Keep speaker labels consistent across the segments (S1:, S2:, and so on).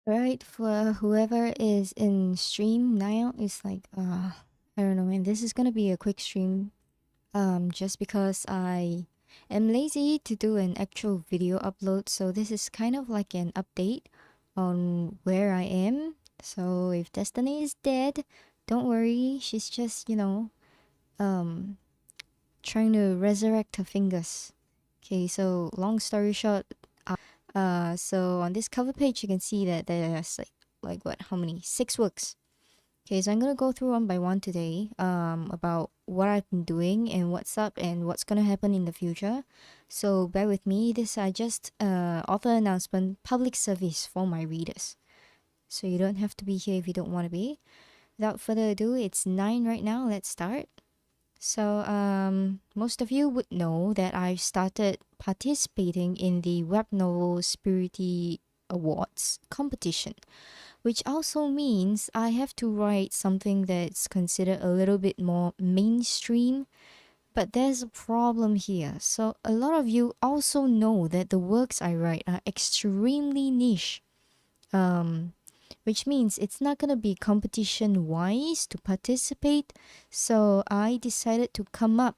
S1: Right, for whoever is in stream now, it's like I don't know, man. This is gonna be a quick stream. Just because I am lazy to do an actual video upload, so this is kind of like an update on where I am. So if Destiny is dead, don't worry. She's just, um trying to resurrect her fingers. Okay, so long story short, so on this cover page, you can see that there's like what? How many? Six works. Okay, so I'm gonna go through one by one today. About what I've been doing and what's up and what's gonna happen in the future. So bear with me. This I just author announcement, public service for my readers. So you don't have to be here if you don't want to be. Without further ado, it's 9 right now. Let's start. So, most of you would know that I've started participating in the Web Novel Spirity Awards competition, which also means I have to write something that's considered a little bit more mainstream. But there's a problem here. So, a lot of you also know that the works I write are extremely niche. Um, which means it's not gonna be competition wise to participate. So I decided to come up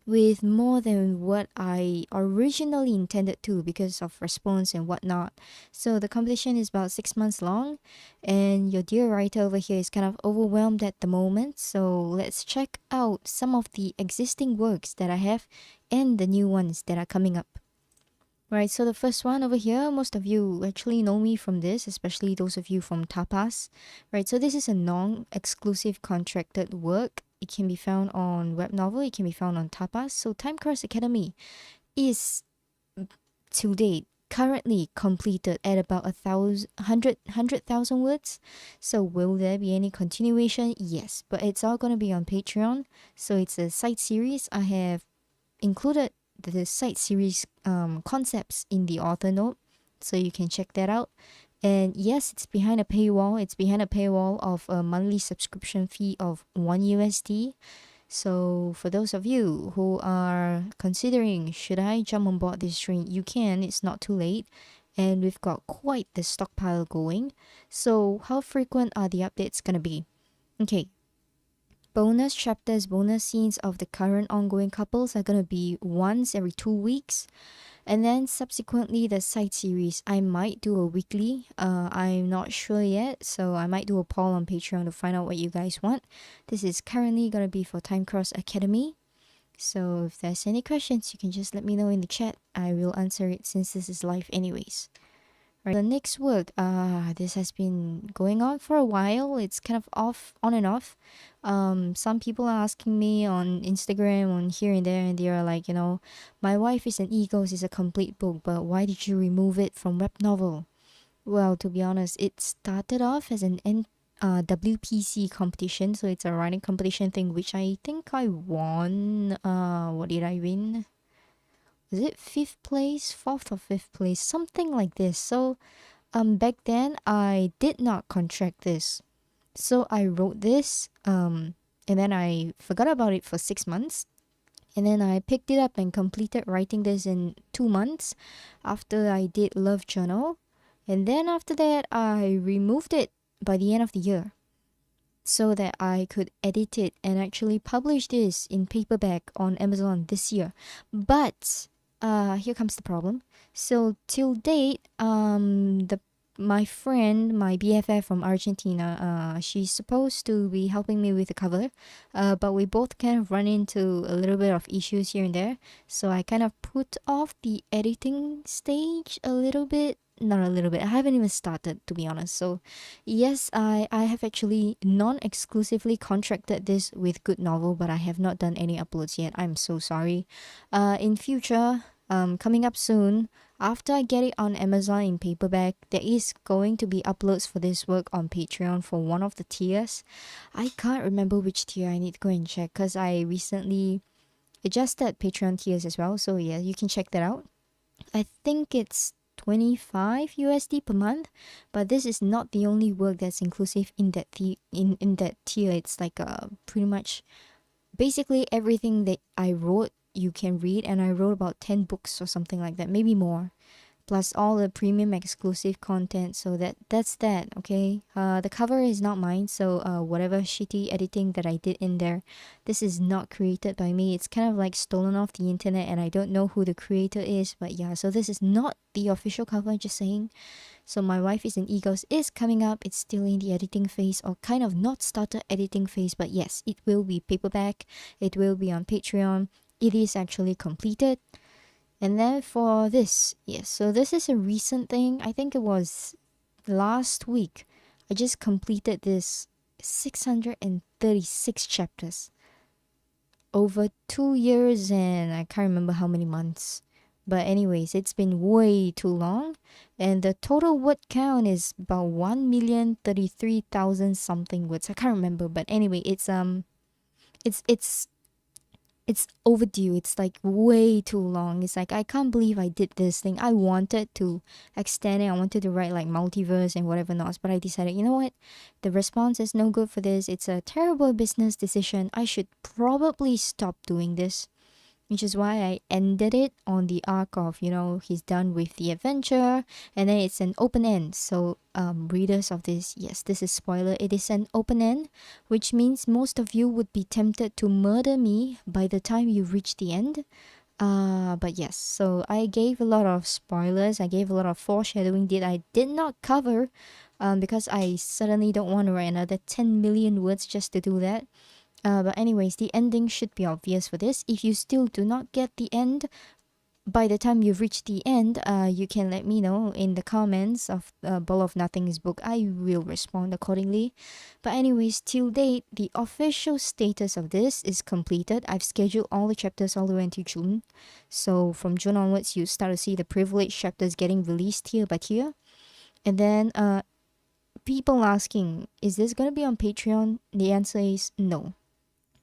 S1: with more than what I originally intended to because of response and whatnot. So the competition is about 6 months long, and your dear writer over here is kind of overwhelmed at the moment. So let's check out some of the existing works that I have and the new ones that are coming up. Right, so the first one over here, most of you actually know me from this, especially those of you from Tapas. Right, so this is a non-exclusive contracted work. It can be found on web novel, it can be found on Tapas. So Time Curse Academy is to date currently completed at about 100,000 words. So will there be any continuation? Yes, but it's all gonna be on Patreon. So it's a side series. I have included the site series concepts in the author note, so you can check that out. And yes, it's behind a paywall. It's behind a paywall of a monthly subscription fee of 1 USD. So for those of you who are considering should I jump on board this train, you can. It's not too late. And we've got quite the stockpile going. So how frequent are the updates gonna be? Okay, bonus chapters, bonus scenes of the current ongoing couples are gonna be once every 2 weeks. And then subsequently the side series, I might do a weekly. I'm not sure yet, so I might do a poll on Patreon to find out what you guys want. This is currently gonna be for Time Cross Academy. So if there's any questions, you can just let me know in the chat. I will answer it since this is live anyways. Right. The next work, this has been going on for a while. It's kind of off, on and off. Some people are asking me on Instagram, on here and there, and they are like, my wife is an Egos is a complete book, but why did you remove it from web novel? Well, to be honest, it started off as an WPC competition, so it's a writing competition thing, which I think I won. What did I win? Was it fifth place, fourth or fifth place, something like this. So back then I did not contract this. So I wrote this and then I forgot about it for 6 months. And then I picked it up and completed writing this in 2 months after I did Love Journal. And then after that I removed it by the end of the year so that I could edit it and actually publish this in paperback on Amazon this year. But here comes the problem. So till date, the my friend, my BFF from Argentina, she's supposed to be helping me with the cover, but we both kind of run into a little bit of issues here and there. So I kind of put off the editing stage a little bit. Not a little bit. I haven't even started, to be honest. So yes, I have actually non-exclusively contracted this with Good Novel, but I have not done any uploads yet. I'm so sorry. In future, coming up soon, after I get it on Amazon in paperback, there is going to be uploads for this work on Patreon for one of the tiers. I can't remember which tier. I need to go and check because I recently adjusted Patreon tiers as well. So yeah, you can check that out. I think it's 25 USD per month, but this is not the only work that's inclusive in that in that tier. It's like pretty much basically everything that I wrote you can read, and I wrote about 10 books or something like that, maybe more. plus all the premium exclusive content. So that's that. Okay, the cover is not mine, so whatever shitty editing that I did in there, this is not created by me. It's kind of like stolen off the internet, and I don't know who the creator is. But yeah, so this is not the official cover, just saying. So My Wife is an E-Ghost is coming up. It's still in the editing phase, or kind of not started editing phase, but yes, it will be paperback. It will be on Patreon. It is actually completed. And then for this, yes, so this is a recent thing. I think it was last week. I just completed this 636 chapters over 2 years, and I can't remember how many months. But anyways, it's been way too long, and the total word count is about 1,033,000 something words. I can't remember, but anyway, it's it's overdue. It's like way too long. It's like I can't believe I did this thing. I wanted to extend it. I wanted to write like multiverse and whatever not, but I decided, you know what? The response is no good for this. It's a terrible business decision. I should probably stop doing this, which is why I ended it on the arc of, he's done with the adventure, and then it's an open end. So, readers of this, yes, this is spoiler. It is an open end, which means most of you would be tempted to murder me by the time you reach the end. But yes, so I gave a lot of spoilers. I gave a lot of foreshadowing that I did not cover, because I certainly don't want to write another 10 million words just to do that. But anyways, the ending should be obvious for this. If you still do not get the end, by the time you reach the end, you can let me know in the comments of Ball of Nothing's book. I will respond accordingly. But anyways, till date, the official status of this is completed. I've scheduled all the chapters all the way until June. So from June onwards, you start to see the privileged chapters getting released tier by tier. And then people asking, is this going to be on Patreon? The answer is no.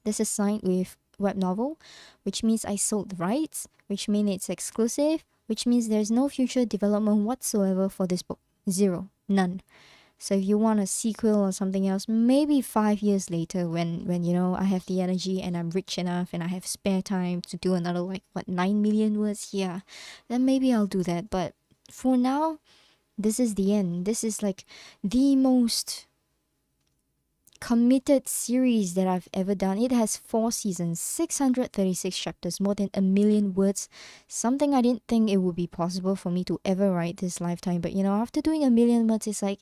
S1: This is signed with web novel, which means I sold the rights, which means it's exclusive, which means there's no future development whatsoever for this book. Zero. None. So if you want a sequel or something else, maybe 5 years later when I have the energy and I'm rich enough and I have spare time to do another 9 million words, yeah, then maybe I'll do that. But for now, this is the end. This is like the most committed series that I've ever done. It has 4 seasons, 636 chapters, more than 1 million words. Something I didn't think it would be possible for me to ever write this lifetime. But after doing 1 million words, it's like,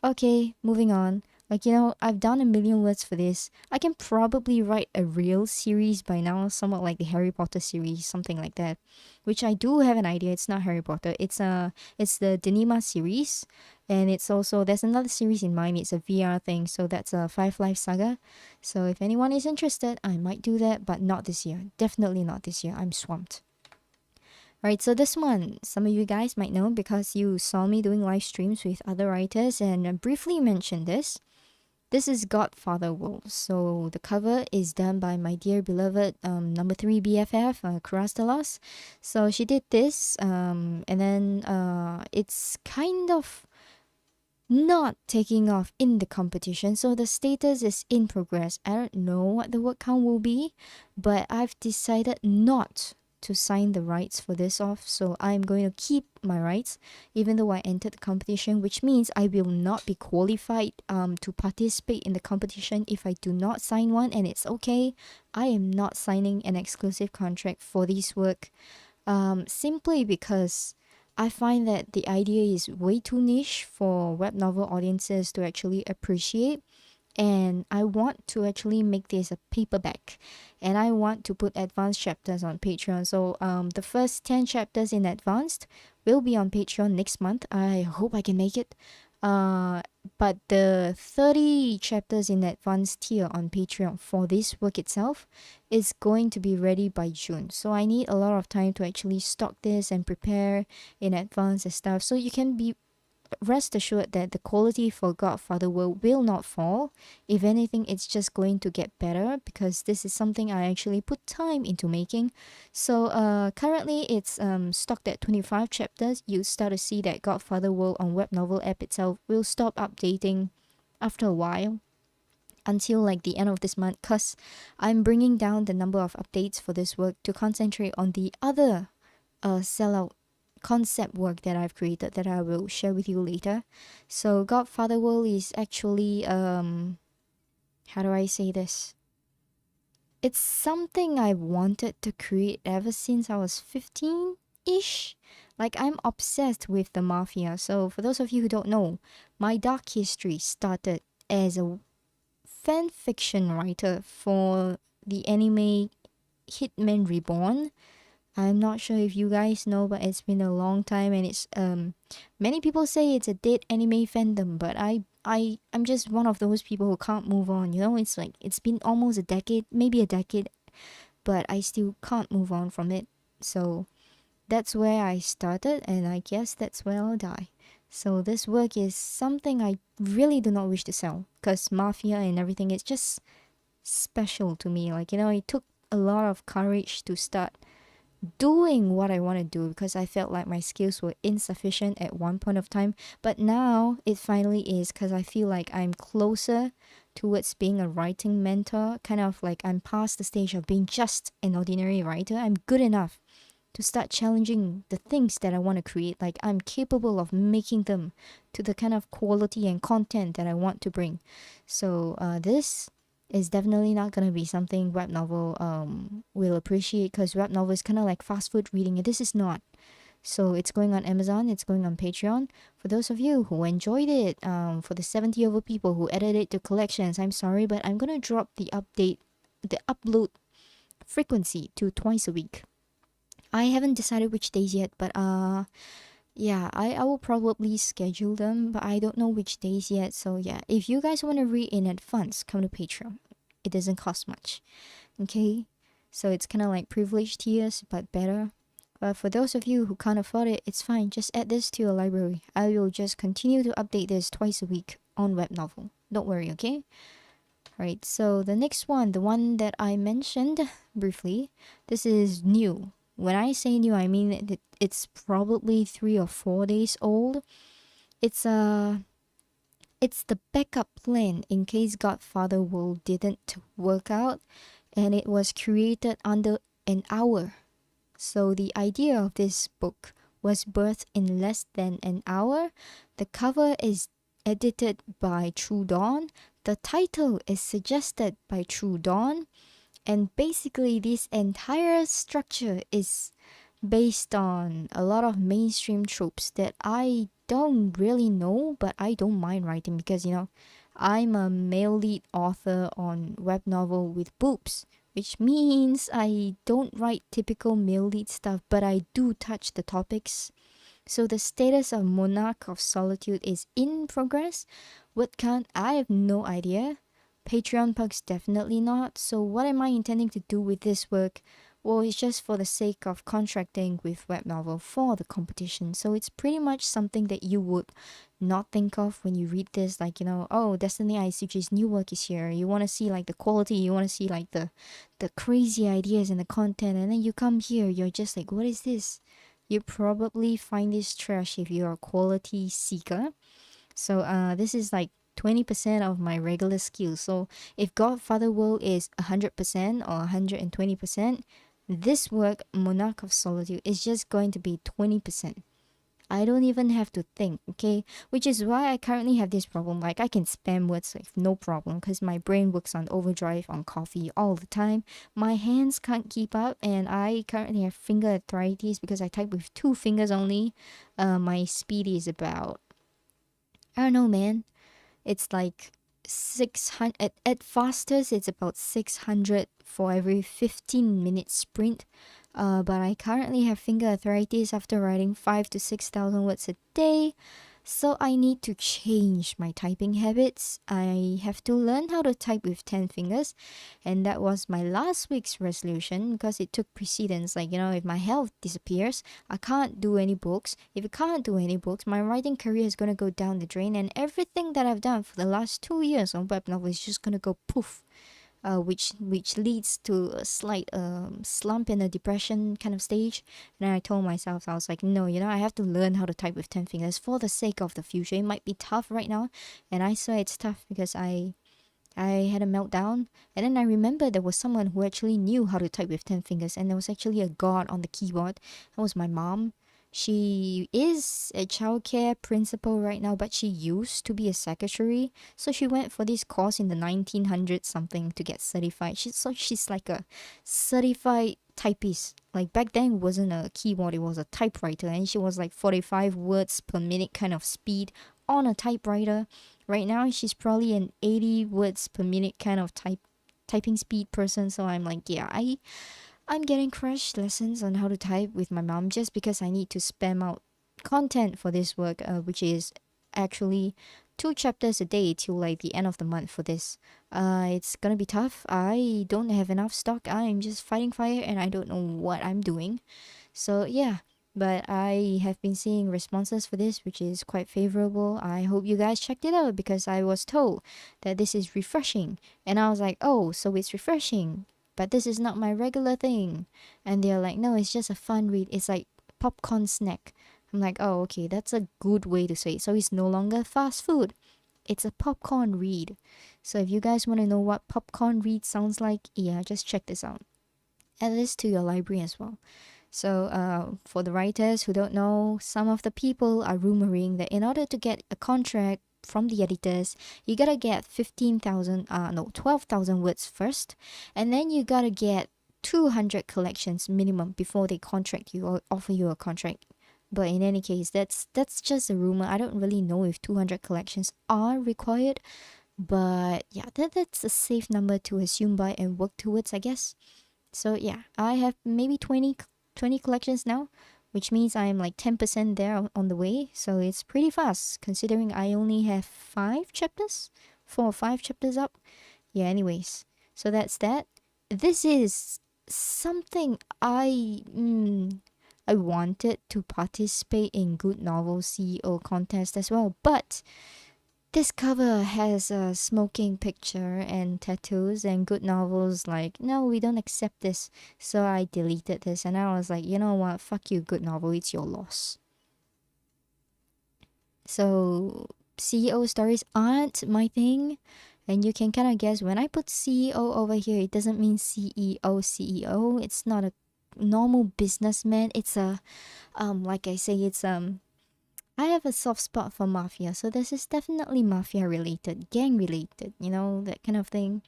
S1: okay, moving on. I've done 1 million words for this. I can probably write a real series by now, somewhat like the Harry Potter series, something like that. Which I do have an idea. It's not Harry Potter. It's the Denima series. And it's also, there's another series in mind. It's a VR thing. So that's a Five Life Saga. So if anyone is interested, I might do that, but not this year. Definitely not this year. I'm swamped. Right, so this one, some of you guys might know because you saw me doing live streams with other writers and I briefly mentioned this. This is Godfather Wolves. So the cover is done by my dear beloved number 3 BFF, Kurastelos. So she did this, and then it's kind of not taking off in the competition. So the status is in progress. I don't know what the word count will be, but I've decided not to sign the rights for this off. So I'm going to keep my rights even though I entered the competition, which means I will not be qualified to participate in the competition if I do not sign one, and it's okay. I am not signing an exclusive contract for this work, simply because I find that the idea is way too niche for web novel audiences to actually appreciate. And I want to actually make this a paperback, and I want to put advanced chapters on Patreon. So the first 10 chapters in advanced will be on Patreon next month. I hope I can make it. But the 30 chapters in advanced tier on Patreon for this work itself is going to be ready by June. So I need a lot of time to actually stock this and prepare in advance and stuff. So you can be rest assured that the quality for Godfather will not fall. If anything, it's just going to get better because this is something I actually put time into making. So currently it's stocked at 25 chapters. You start to see that Godfather World on web novel app itself will stop updating after a while until like the end of this month, because I'm bringing down the number of updates for this work to concentrate on the other sellout concept work that I've created that I will share with you later. So Godfather World is actually how do I say this? It's something I wanted to create ever since I was 15 ish. Like, I'm obsessed with the mafia. So, for those of you who don't know, my dark history started as a fan fiction writer for the anime Hitman Reborn. I'm not sure if you guys know, but it's been a long time, and it's many people say it's a dead anime fandom, but I'm just one of those people who can't move on. You know, it's like it's been almost a decade, maybe a decade, but I still can't move on from it. So that's where I started, and I guess that's where I'll die. So this work is something I really do not wish to sell, because mafia and everything is just special to me. Like, you know, it took a lot of courage to start doing what I want to do because I felt like my skills were insufficient at one point of time. But now it finally is because I feel like I'm closer towards being a writing mentor. Kind of like I'm past the stage of being just an ordinary writer. I'm good enough to start challenging the things that I want to create. Like, I'm capable of making them to the kind of quality and content that I want to bring. So this is definitely not going to be something web novel will appreciate, because web novel is kind of like fast food reading, and this is not. So it's going on Amazon, it's going on Patreon. For those of you who enjoyed it, for the 70 over people who added it to collections, I'm sorry, but I'm going to drop the upload frequency to twice a week. I haven't decided which days yet, but yeah, I will probably schedule them, but I don't know which days yet. So yeah, if you guys want to read in advance, come to Patreon. It doesn't cost much. Okay? So it's kind of like privileged tiers, but better. But for those of you who can't afford it, it's fine. Just add this to your library. I will just continue to update this twice a week on web novel. Don't worry, okay? Alright, so the next one, the one that I mentioned briefly, this is new. When I say new, I mean it's probably 3 or 4 days old. It's the backup plan in case Godfather World didn't work out, and it was created under an hour. So the idea of this book was birthed in less than an hour. The cover is edited by True Dawn. The title is suggested by True Dawn. And basically, this entire structure is based on a lot of mainstream tropes that I don't really know, but I don't mind writing because, you know, I'm a male lead author on web novel with boobs, which means I don't write typical male lead stuff, but I do touch the topics. So the status of Monarch of Solitude is in progress. What can't, I have no idea. Patreon perks definitely not. So what am I intending to do with this work? Well, it's just for the sake of contracting with web novel for the competition. So it's pretty much something that you would not think of when you read this. Like, you know, oh, Destiny ICG's new work is here. You want to see like the quality. You want to see like the crazy ideas and the content. And then you come here, you're just like, what is this? You probably find this trash if you're a quality seeker. So this is like 20% of my regular skills. So if Godfather World is 100% or 120%, this work, Monarch of Solitude, is just going to be 20%. I don't even have to think, okay? Which is why I currently have this problem. Like, I can spam words like no problem because my brain works on overdrive on coffee all the time. My hands can't keep up, and I currently have finger arthritis because I type with 2 fingers only. My speed is about, I don't know, man. It's like 600 at fastest. It's about 600 for every 15-minute sprint. But I currently have finger arthritis after writing 5 to 6,000 words a day. So I need to change my typing habits. I have to learn how to type with 10 fingers. And that was my last week's resolution because it took precedence. Like, you know, if my health disappears, I can't do any books. If I can't do any books, my writing career is going to go down the drain. And everything that I've done for the last 2 years on web novel is just going to go poof. Which leads to a slight slump in a depression kind of stage. And I told myself, I was like, no, you know, I have to learn how to type with 10 fingers for the sake of the future. It might be tough right now, and I swear it's tough because I had a meltdown, and then I remember there was someone who actually knew how to type with 10 fingers, and there was actually a god on the keyboard. That was my mom. She is a childcare principal right now, but she used to be a secretary. So she went for this course in the 1900s something to get certified. She's like a certified typist. Like back then it wasn't a keyboard, it was a typewriter, and she was like 45 words per minute kind of speed on a typewriter. Right now she's probably an 80 words per minute kind of typing speed person. So I'm like, yeah, I'm getting crash lessons on how to type with my mom just because I need to spam out content for this work, which is actually 2 chapters a day till like the end of the month for this. It's gonna be tough. I don't have enough stock. I'm just fighting fire and I don't know what I'm doing. So yeah, but I have been seeing responses for this, which is quite favorable. I hope you guys checked it out because I was told that this is refreshing. And I was like, oh, so it's refreshing, but this is not my regular thing. And they're like, no, it's just a fun read. It's like popcorn snack. I'm like, oh, okay, that's a good way to say it. So it's no longer fast food. It's a popcorn read. So if you guys want to know what popcorn read sounds like, yeah, just check this out. Add this to your library as well. So, for the writers who don't know, some of the people are rumoring that in order to get a contract from the editors, you gotta get 12,000 words first, and then you gotta get 200 collections minimum before they contract you or offer you a contract. But in any case, that's just a rumor. I don't really know if 200 collections are required, but yeah, that's a safe number to assume by and work towards, I guess. So yeah, I have maybe 20 collections now, which means I'm like 10% there on the way. So it's pretty fast considering I only have 5 chapters, 4 or 5 chapters up. Yeah, anyways, so that's that. This is something I wanted to participate in Good Novel CEO contest as well, but this cover has a smoking picture and tattoos and Good Novels like, no, we don't accept this. So I deleted this and I was like, you know what? Fuck you, Good Novel. It's your loss. So CEO stories aren't my thing. And you can kind of guess when I put CEO over here, it doesn't mean CEO. It's not a normal businessman. It's a, like I say, it's, I have a soft spot for mafia, so this is definitely mafia related, gang related, that kind of thing.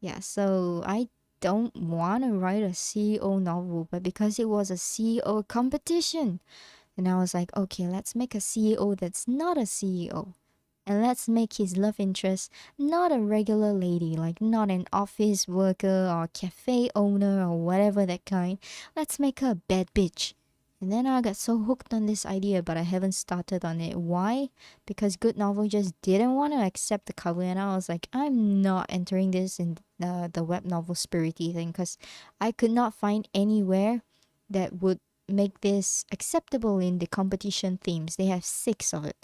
S1: Yeah, so I don't want to write a CEO novel, but because it was a CEO competition, and I was like, okay, let's make a CEO that's not a CEO. And let's make his love interest not a regular lady, like not an office worker or cafe owner or whatever that kind. Let's make her a bad bitch. And then I got so hooked on this idea, but I haven't started on it. Why? Because Good Novel just didn't want to accept the cover, and I was like, I'm not entering this in the web novel spirity thing, because I could not find anywhere that would make this acceptable in the competition themes. They have 6 of it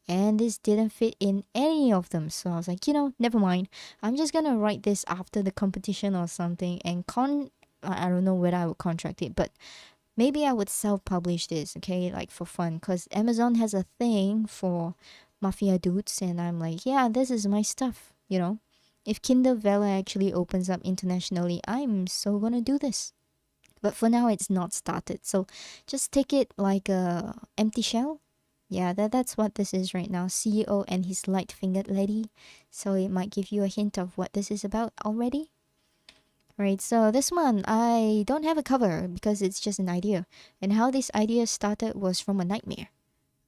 S1: and this didn't fit in any of them. So I was like, never mind. I'm just gonna write this after the competition or something and I don't know whether I would contract it, but maybe I would self-publish this, okay, like for fun, because Amazon has a thing for mafia dudes, and I'm like, yeah, this is my stuff, If Kindle Vella actually opens up internationally, I'm so gonna do this. But for now, it's not started, so just take it like a empty shell. Yeah, that's what this is right now. CEO and his light-fingered lady. So it might give you a hint of what this is about already. Right, so this one, I don't have a cover because it's just an idea. And how this idea started was from a nightmare.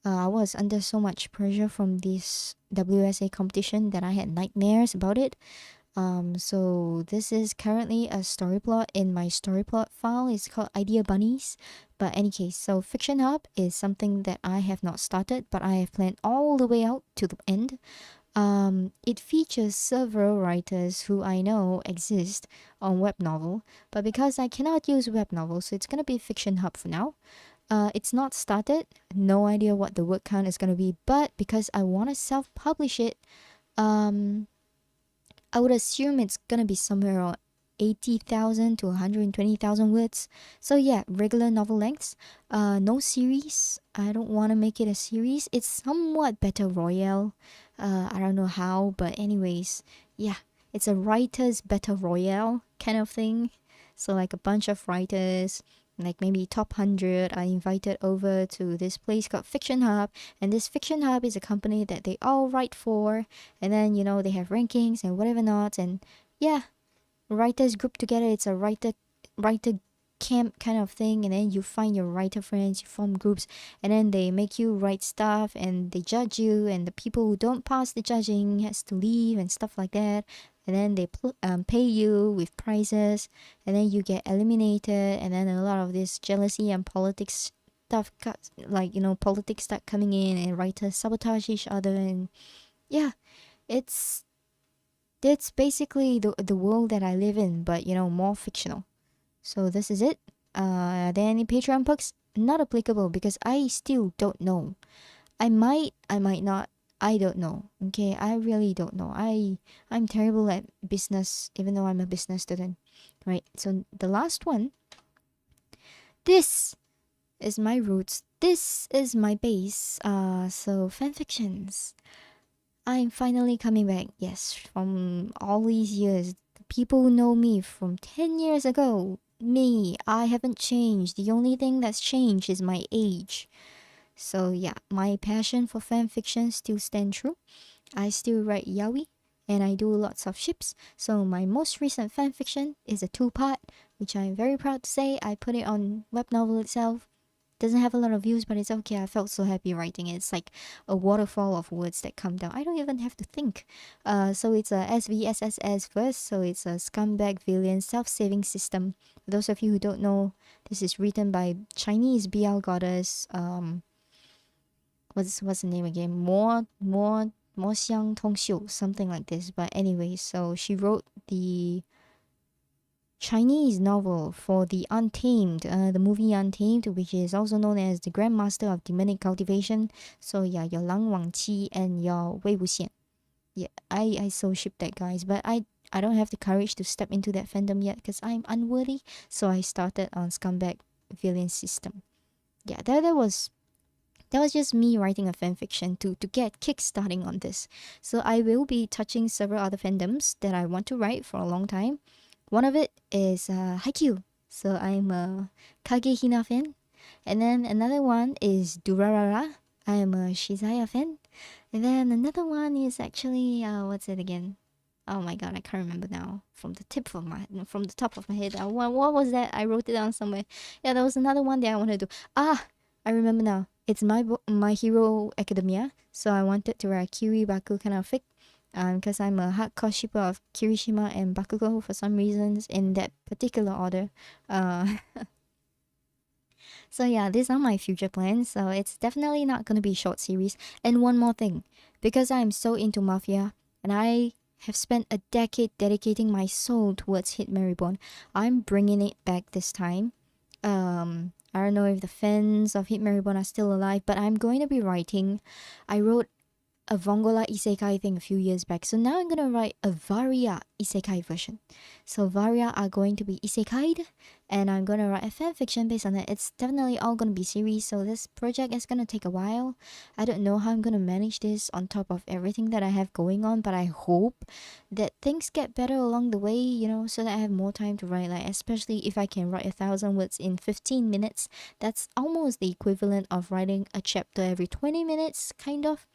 S1: I was under so much pressure from this WSA competition that I had nightmares about it. So this is currently a story plot in my story plot file. It's called Idea Bunnies. But any case, so Fiction Hub is something that I have not started, but I have planned all the way out to the end. It features several writers who I know exist on web novel, but because I cannot use web novel, so it's gonna be Fiction Hub for now. It's not started, no idea what the word count is gonna be, but because I want to self-publish it, um, I would assume it's gonna be somewhere around 80,000 to 120,000 words. So yeah, regular novel lengths. No series. I don't want to make it a series. It's somewhat battle royale. I don't know how, but anyways, yeah, it's a writer's battle royale kind of thing. So like a bunch of writers like maybe top 100 are invited over to this place called Fiction Hub. And this Fiction Hub is a company that they all write for. And then, they have rankings and whatever not. And yeah, writers group together. It's a writer camp kind of thing. And then you find your writer friends, you form groups, and then they make you write stuff and they judge you. And the people who don't pass the judging has to leave and stuff like that. And then they pay you with prizes, and then you get eliminated. And then a lot of this jealousy and politics stuff, politics start coming in, and writers sabotage each other. And yeah, it's that's basically the world that I live in, but more fictional. So this is it. Are there any Patreon perks? Not applicable because I still don't know. I might not. I don't know. Okay, I really don't know. I'm terrible at business, even though I'm a business student. Right. So the last one. This is my roots. This is my base. So fanfictions. I'm finally coming back. Yes, from all these years. The people who know me from 10 years ago. Me, I haven't changed. The only thing that's changed is my age. So yeah, my passion for fanfiction still stands true. I still write yaoi and I do lots of ships. So my most recent fanfiction is a two-part, which I'm very proud to say. I put it on web novel itself. Doesn't have a lot of views, but it's okay. I felt so happy writing it. It's like a waterfall of words that come down. I don't even have to think. So it's a SVSSS first. So it's a scumbag villain self-saving system. For those of you who don't know, this is written by Chinese BL goddess. What's the name again? Mo Xiang Tong Xiu, something like this. But anyway, so she wrote the Chinese novel for the Untamed, the movie Untamed, which is also known as the Grandmaster of Demonic Cultivation. So yeah, your Lang Wangqi and your Wei Wuxian. Yeah, I so ship that, guys, but I don't have the courage to step into that fandom yet because I'm unworthy. So I started on Scumbag Villain System. Yeah, that was just me writing a fanfiction to get kickstarting on this. So I will be touching several other fandoms that I want to write for a long time. One of it is Haikyuu. So I'm a Kagehina fan. And then another one is Durarara. I am a Shizaya fan. And then another one is actually what's it again? Oh my god, I can't remember now. From the top of my head. What was that? I wrote it down somewhere. Yeah, there was another one that I wanted to do. I remember now. It's My Hero Academia. So I wanted to write Kiri Baku kind of fic. Because I'm a hardcore shipper of Kirishima and Bakugo for some reasons in that particular order. Uh, so yeah, these are my future plans. So it's definitely not gonna be a short series. And one more thing, because I'm so into Mafia and I have spent a decade dedicating my soul towards Hitman Reborn, I'm bringing it back this time. I don't know if the fans of Hitman Reborn are still alive, but I'm going to be writing. I wrote a Vongola Isekai thing a few years back. So now I'm gonna write a Varia Isekai version. So Varia are going to be Isekai'd, and I'm gonna write a fanfiction based on that. It's definitely all gonna be series, so this project is gonna take a while. I don't know how I'm gonna manage this on top of everything that I have going on, but I hope that things get better along the way, so that I have more time to write. Like, especially if I can write 1,000 words in 15 minutes, that's almost the equivalent of writing a chapter every 20 minutes, kind of.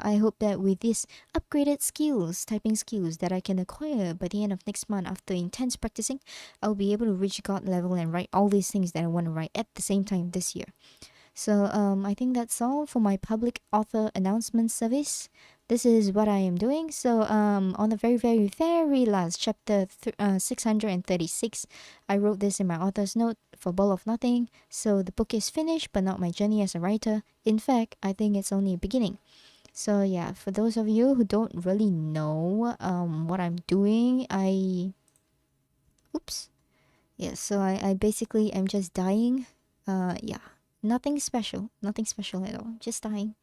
S1: I hope that with these upgraded skills, typing skills that I can acquire by the end of next month after intense practicing, I'll be able to reach God level and write all these things that I want to write at the same time this year. So I think that's all for my public author announcement service. This is what I am doing. So on the very, very, very last chapter 636, I wrote this in my author's note for Ball of Nothing. So the book is finished, but not my journey as a writer. In fact, I think it's only a beginning. So yeah, for those of you who don't really know what I'm doing, oops. Yeah, so I basically am just dying. Yeah. Nothing special. Nothing special at all. Just dying.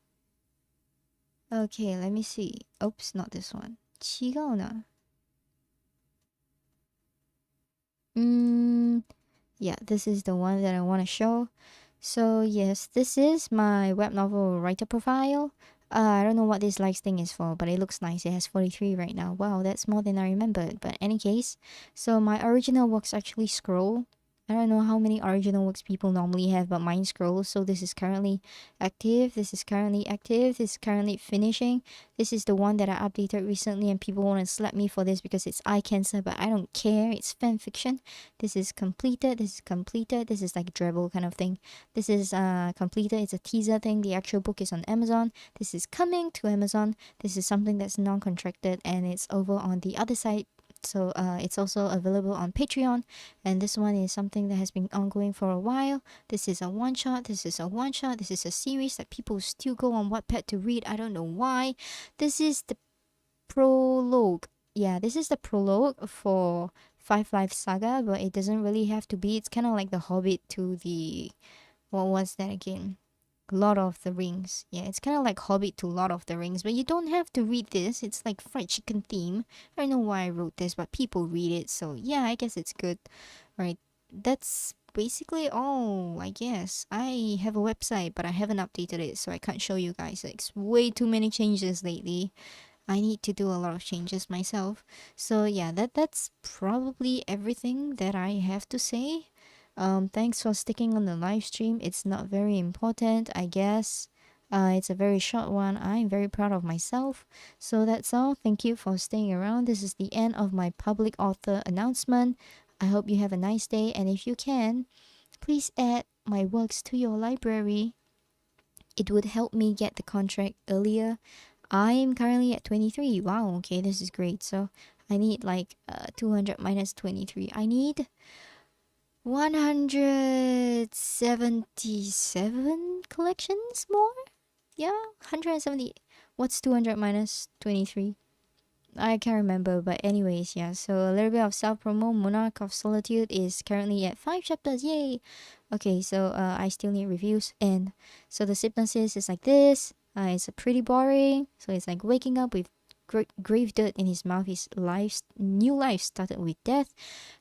S1: Okay, let me see. Oops, not this one. 違うな. Yeah, this is the one that I want to show. So yes, this is my web novel writer profile. I don't know what this likes thing is for, but it looks nice. It has 43 right now. Wow, that's more than I remembered. But any case, so my original works actually scroll. I don't know how many original works people normally have, but mine scrolls. So this is currently active. This is currently active. This is currently finishing. This is the one that I updated recently, and people want to slap me for this because it's eye cancer, but I don't care. It's fan fiction. This is completed. This is completed. This is like Dribble kind of thing. This is completed. It's a teaser thing. The actual book is on Amazon. This is coming to Amazon. This is something that's non-contracted, and it's over on the other side. So it's also available on Patreon, and this one is something that has been ongoing for a while. This is a one shot. This is a one shot. This is a series that people still go on Wattpad to read. I don't know why. This is the prologue. Yeah, this is the prologue for Five Lives Saga, but it doesn't really have to be. It's kind of like the Hobbit to the, what was that again? Lord of the Rings. Yeah, it's kind of like Hobbit to Lord of the Rings, but you don't have to read this. It's like fried chicken theme. I don't know why I wrote this, but people read it, so yeah, I guess it's good. Right, that's basically all, I guess. I have a website, but I haven't updated it, so I can't show you guys. Like, it's way too many changes lately. I need to do a lot of changes myself. So yeah, that's probably everything that I have to say. Thanks for sticking on the live stream. It's not very important, I guess. It's a very short one. I'm very proud of myself. So that's all. Thank you for staying around. This is the end of my public author announcement. I hope you have a nice day, and if you can, please add my works to your library. It would help me get the contract earlier. I'm currently at 23. Wow, okay, this is great. So I need like 200 minus 23. I need 177 collections more? Yeah, 170. What's 200 minus 23? I can't remember, but anyways, yeah. So a little bit of self promo. Monarch of Solitude is currently at 5 chapters. Yay! Okay, so I still need reviews, and so the synopsis is like this. It's a pretty boring. So it's like waking up with grave dirt in his mouth. His new life started with death.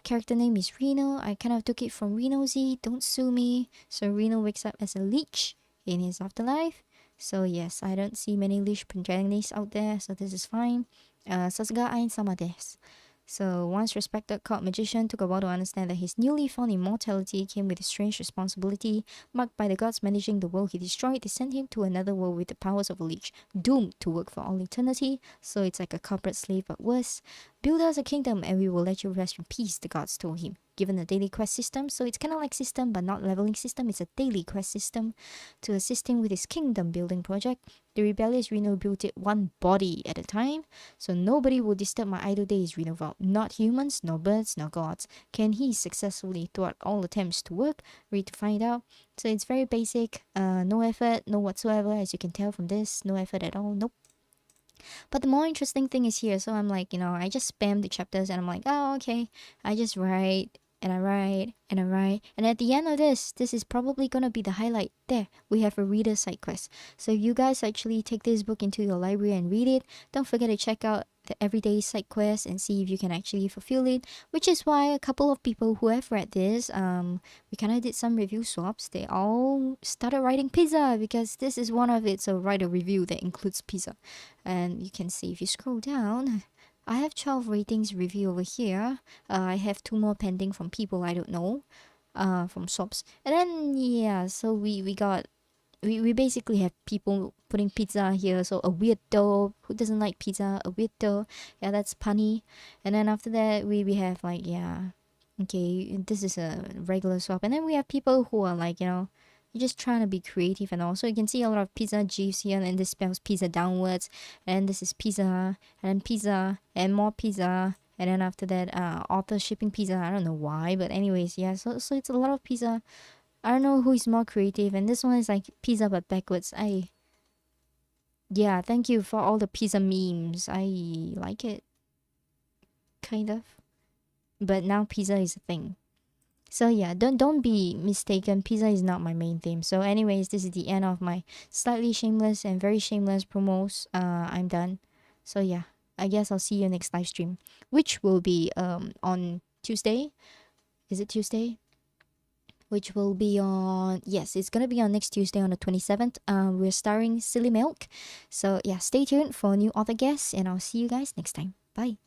S1: Character name is Reno. I kind of took it from Reno Z. Don't sue me. So Reno wakes up as a leech in his afterlife. So yes, I don't see many leech protagonists out there, so this is fine. Sasuga ain sama desu. So, once respected court magician took a while to understand that his newly found immortality came with a strange responsibility. Marked by the gods managing the world he destroyed, they sent him to another world with the powers of a leech, doomed to work for all eternity. So it's like a corporate slave, but worse. Build us a kingdom and we will let you rest in peace, the gods told him. Given a daily quest system, so it's kind of like system but not leveling system. It's a daily quest system to assist him with his kingdom building project. The rebellious Reno built it one body at a time, so nobody will disturb my idle days, Reno vowed. Not humans, no birds, no gods. Can he successfully thwart all attempts to work? Read to find out. So it's very basic, no effort, no whatsoever, as you can tell from this, no effort at all, nope. But the more interesting thing is here, so I'm like, I just spam the chapters and I'm like, oh, okay, I just write and I write and I write, and at the end of this is probably gonna be the highlight. There, we have a reader side quest. So if you guys actually take this book into your library and read it, don't forget to check out the everyday side quest and see if you can actually fulfill it, which is why a couple of people who have read this, we kind of did some review swaps. They all started writing pizza because this is one of it, so write a review that includes pizza. And you can see if you scroll down, I have 12 ratings review over here. I have 2 more pending from people I don't know, from swaps. And then, yeah, so we basically have people putting pizza here. So a weirdo who doesn't like pizza, a weirdo. Yeah, that's punny. And then after that, we have like, yeah, okay, this is a regular swap. And then we have people who are like, you're just trying to be creative and all. So you can see a lot of pizza gifs here, and this spells pizza downwards. And this is pizza, and pizza, and more pizza. And then after that, author shipping pizza. I don't know why, but anyways, yeah. So it's a lot of pizza. I don't know who is more creative, and this one is like pizza but backwards. Yeah, thank you for all the pizza memes. I like it, kind of. But now pizza is a thing. So yeah, don't be mistaken. Pizza is not my main theme. So anyways, this is the end of my slightly shameless and very shameless promos. I'm done. So yeah, I guess I'll see you next live stream, which will be on Tuesday. Is it Tuesday? Which will be on, yes, it's gonna be on next Tuesday on the 27th. We're starring Silly Milk. So yeah, stay tuned for new author guests, and I'll see you guys next time. Bye.